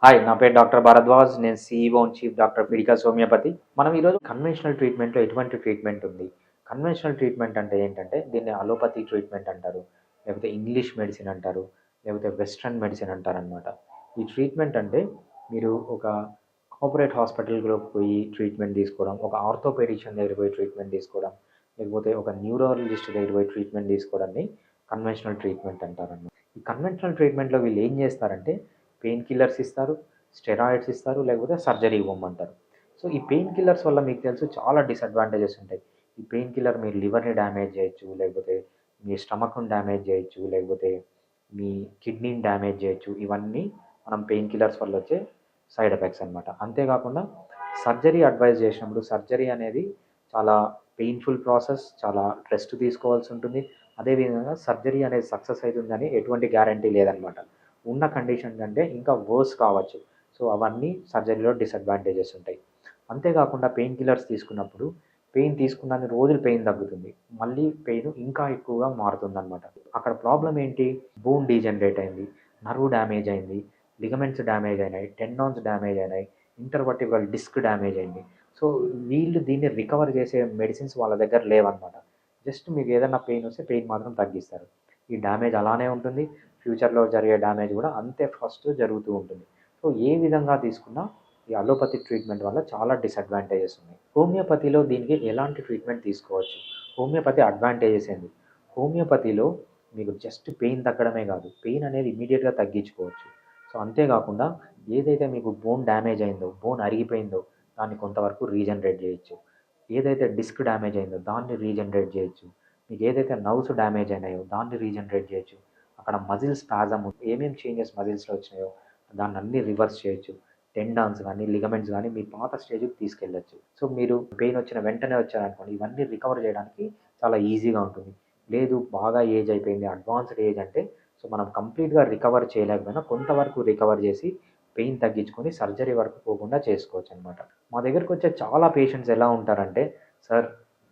Hi, నా పేరు doctor Bharadwaj. నేను సీఈఓ అండ్ చీఫ్ డాక్టర్ పిడికాస్ హోమియోపతి. మనం ఈరోజు కన్వెన్షనల్ ట్రీట్మెంట్‌లో ఎటువంటి ట్రీట్మెంట్ ఉంది? కన్వెన్షనల్ ట్రీట్మెంట్ అంటే ఏంటంటే, దీన్ని అలోపతి ట్రీట్మెంట్ అంటారు. లేకపోతే ఇంగ్లీష్ మెడిసిన్ అంటారు. లేకపోతే వెస్టర్న్ మెడిసిన్ అంటారనమాట. ఈ ట్రీట్మెంట్ అంటే మీరు ఒక కార్పొరేట్ హాస్పిటల్‌లోకి పోయి ట్రీట్మెంట్ తీసుకోవడం, ఒక ఆర్థోపెడిషియన్ దగ్గరికి పోయి ట్రీట్మెంట్ తీసుకోవడం, లేకపోతే ఒక న్యూరాలజిస్ట్ దగ్గరికి పోయి ట్రీట్మెంట్ తీసుకోవడాన్ని కన్వెన్షనల్ ట్రీట్మెంట్ అంటారనమాట. ఈ కన్వెన్షనల్ ట్రీట్మెంట్‌లో వీళ్ళు ఏం చేస్తారంటే పెయిన్ కిల్లర్స్ ఇస్తారు, స్టెరాయిడ్స్ ఇస్తారు, లేకపోతే సర్జరీ ఇవ్వమంటారు. సో, ఈ పెయిన్ కిల్లర్స్ వల్ల మీకు తెలుసు చాలా డిసడ్వాంటేజెస్ ఉంటాయి. ఈ పెయిన్ కిల్లర్ మీ లివర్‌ని డ్యామేజ్ చేయొచ్చు, లేకపోతే మీ స్టమక్‌ని డ్యామేజ్ చేయొచ్చు, లేకపోతే మీ కిడ్నీని డ్యామేజ్ చేయొచ్చు. ఇవన్నీ మనం పెయిన్ కిల్లర్స్ వల్ల వచ్చే సైడ్ ఎఫెక్ట్స్ అనమాట. అంతేకాకుండా సర్జరీ అడ్వైజ్ చేసినప్పుడు సర్జరీ అనేది చాలా పెయిన్‌ఫుల్ ప్రాసెస్, చాలా రెస్ట్ తీసుకోవాల్సి ఉంటుంది. అదేవిధంగా సర్జరీ అనేది సక్సెస్ అవుతుందని ఎటువంటి గ్యారంటీ లేదనమాట. ఉన్న కండిషన్ కంటే ఇంకా వర్స్ కావచ్చు. సో, అవన్నీ సర్జరీలో డిసడ్వాంటేజెస్ ఉంటాయి. అంతేకాకుండా పెయిన్ కిల్లర్స్ తీసుకున్నప్పుడు పెయిన్ తీసుకున్నన్ని రోజులు పెయిన్ తగ్గుతుంది. మళ్ళీ పెయిన్ ఇంకా ఎక్కువగా మారుతుందనమాట. అక్కడ ప్రాబ్లమ్ ఏంటి? బోన్ డీజనరేట్ అయింది, నర్వ్ డ్యామేజ్ అయింది, లిగమెంట్స్ డ్యామేజ్ అయినాయి, టెండాన్స్ డ్యామేజ్ అయినాయి, ఇంటర్వర్టిబ్రల్ డిస్క్ డ్యామేజ్ అయింది. సో, వీళ్ళు దీన్ని రికవర్ చేసే మెడిసిన్స్ వాళ్ళ దగ్గర లేవనమాట. జస్ట్ మీకు ఏదైనా పెయిన్ వస్తే పెయిన్ మాత్రం తగ్గిస్తారు. ఈ డ్యామేజ్ అలానే ఉంటుంది. ఫ్యూచర్‌లో జరిగే డ్యామేజ్ కూడా అంతే ఫాస్ట్ జరుగుతూ ఉంటుంది. సో, ఏ విధంగా తీసుకున్నా ఈ అలోపతిక్ ట్రీట్మెంట్ వల్ల చాలా డిసడ్వాంటేజెస్ ఉన్నాయి. హోమియోపతిలో దీనికి ఎలాంటి ట్రీట్మెంట్ తీసుకోవచ్చు? హోమియోపతి అడ్వాంటేజెస్ ఏంది? హోమియోపతిలో మీకు జస్ట్ పెయిన్ తగ్గడమే కాదు, పెయిన్ అనేది ఇమ్మీడియేట్‌గా తగ్గించుకోవచ్చు. సో, అంతేకాకుండా ఏదైతే మీకు బోన్ డ్యామేజ్ అయిందో, బోన్ అరిగిపోయిందో దాన్ని కొంతవరకు రీజనరేట్ చేయొచ్చు. ఏదైతే డిస్క్ డ్యామేజ్ అయిందో దాన్ని రీజనరేట్ చేయొచ్చు. మీకు ఏదైతే నర్వ్స్ డ్యామేజ్ అయినాయో దాన్ని రీజనరేట్ చేయొచ్చు. అక్కడ మజిల్ స్పాజమ్ ఏమేమి చేంజెస్ మజిల్స్‌లో వచ్చినాయో దాన్నన్నీ రివర్స్ చేయొచ్చు. టెండాన్స్ గానీ, లిగమెంట్స్ గానీ మీ పాత స్టేజ్‌కి తీసుకెళ్ళొచ్చు. సో, మీరు పెయిన్ వచ్చిన వెంటనే వచ్చారనుకోండి, ఇవన్నీ రికవర్ చేయడానికి చాలా ఈజీగా ఉంటుంది. లేదు బాగా ఏజ్ అయిపోయింది, అడ్వాన్స్డ్ ఏజ్ అంటే సో, మనం కంప్లీట్‌గా రికవర్ చేయలేకపోయినా కొంతవరకు రికవర్ చేసి పెయిన్ తగ్గించుకొని సర్జరీ వరకు పోకుండా చేసుకోవచ్చనమాట. మా దగ్గరకొచ్చే చాలా పేషెంట్స్ ఎలా ఉంటారంటే, "సార్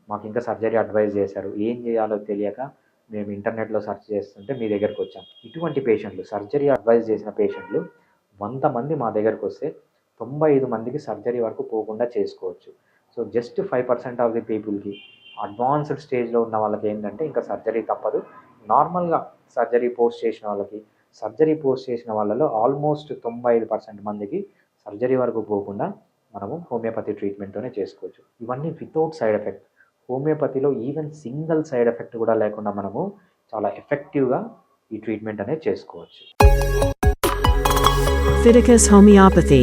మాకింకా సర్జరీ అడ్వైజ్ చేశారు. ఏం చేయాలో తెలియక మేము ఇంటర్నెట్‌లో సెర్చ్ చేస్తుంటే మీ దగ్గరకొచ్చాం." ఇటువంటి పేషెంట్లు సర్జరీ అడ్వైజ్ చేసిన పేషెంట్లు 100 మంది మా దగ్గరకొస్తే 95 మందికి సర్జరీ వరకు పోకుండా చేసుకోవచ్చు. సో, జస్ట్ 5% ఆఫ్ ది పీపుల్‌కి అడ్వాన్స్డ్ స్టేజ్‌లో ఉన్న వాళ్ళకేంటంటే ఇంకా సర్జరీ తప్పదు. నార్మల్‌గా సర్జరీ పోస్ట్ చేసిన వాళ్ళలో ఆల్మోస్ట్ 95% మందికి సర్జరీ వరకు పోకుండా మనము హోమియోపతి ట్రీట్మెంట్‌తోనే చేసుకోవచ్చు. ఇవన్నీ వితౌట్ సైడ్ ఎఫెక్ట్. హోమియోపతిలో ఈవెన్ సింగిల్ సైడ్ ఎఫెక్ట్ కూడా లేకుండా మనము చాలా ఎఫెక్టివ్‌గా ఈ ట్రీట్మెంట్ అనేది చేసుకోవచ్చు. Fiticus Homeopathy